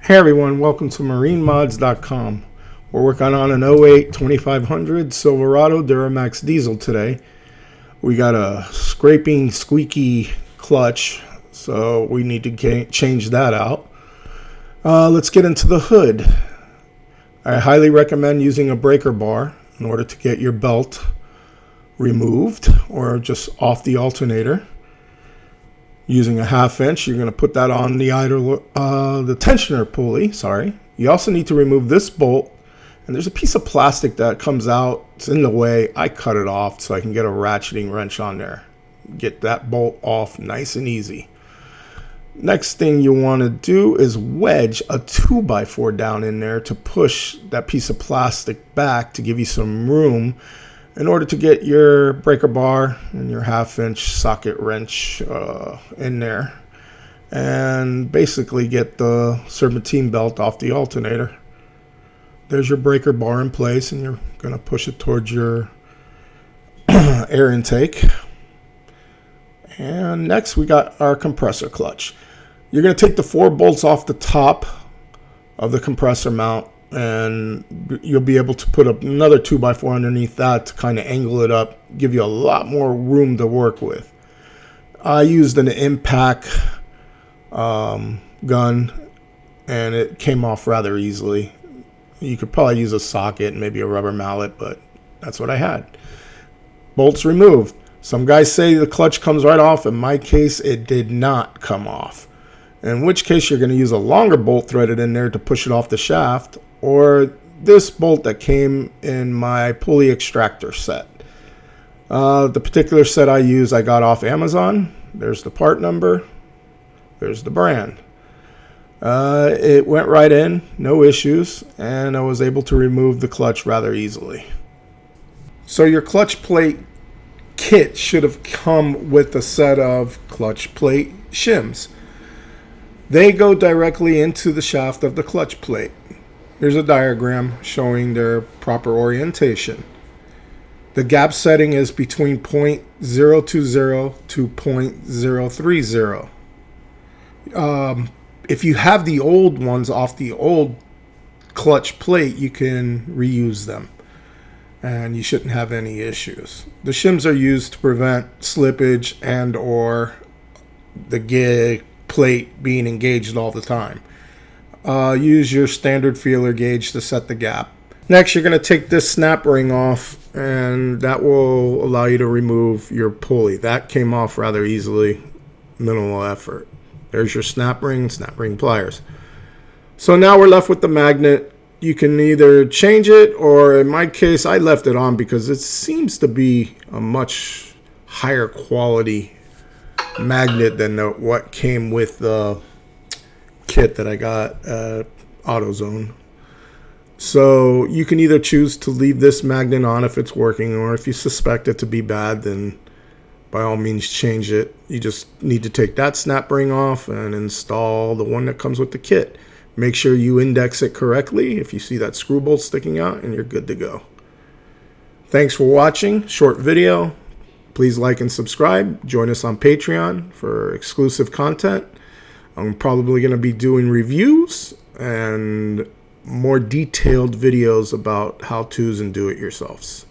Hey everyone, welcome to marinemods.com. We're working on an '08 2500 Silverado Duramax diesel today. We got a scraping, squeaky clutch, so we need to change that out. Let's get into the hood. I highly recommend using a breaker bar in order to get your belt removed or just off the alternator. Using a 1/2 inch, you're going to put that on the the tensioner pulley. You also need to remove this bolt, and there's a piece of plastic that comes out. It's in the way. I cut it off so I can get a ratcheting wrench on there. Get that bolt off nice and easy. Next thing you want to do is wedge a 2x4 down in there to push that piece of plastic back to give you some room in order to get your breaker bar and your 1/2 inch socket wrench in there, and basically get the serpentine belt off the alternator. There's your breaker bar in place, and you're going to push it towards your air intake. And next we got our compressor clutch. You're going to take the 4 bolts off the top of the compressor mount, and you'll be able to put another 2x4 underneath that to kind of angle it up, give you a lot more room to work with. I used an impact gun, and it came off rather easily. You could probably use a socket and maybe a rubber mallet, but that's what I had. Bolts removed. Some guys say the clutch comes right off. In my case, it did not come off. In which case, you're going to use a longer bolt threaded in there to push it off the shaft, or this bolt that came in my pulley extractor set. The particular set I use, I got off Amazon. There's the part number. There's the brand. It went right in, no issues, and I was able to remove the clutch rather easily. So your clutch plate kit should have come with a set of clutch plate shims. They go directly into the shaft of the clutch plate. Here's a diagram showing their proper orientation. The gap setting is between 0.020 to 0.030. If you have the old ones off the old clutch plate, you can reuse them, and you shouldn't have any issues. The shims are used to prevent slippage and or the plate being engaged all the time. Use your standard feeler gauge to set the gap. Next, you're going to take this snap ring off, and that will allow you to remove your pulley. That came off rather easily, minimal effort. There's your snap ring pliers. So now we're left with the magnet. You can either change it, or in my case, I left it on because it seems to be a much higher quality magnet than what came with the kit that I got at AutoZone. So you can either choose to leave this magnet on if it's working, or if you suspect it to be bad, then by all means change it. You just need to take that snap ring off and install the one that comes with the kit. Make sure you index it correctly if you see that screw bolt sticking out, and you're good to go. Thanks for watching. Short video. Please like and subscribe. Join us on Patreon for exclusive content. I'm probably going to be doing reviews and more detailed videos about how-tos and do-it-yourselves.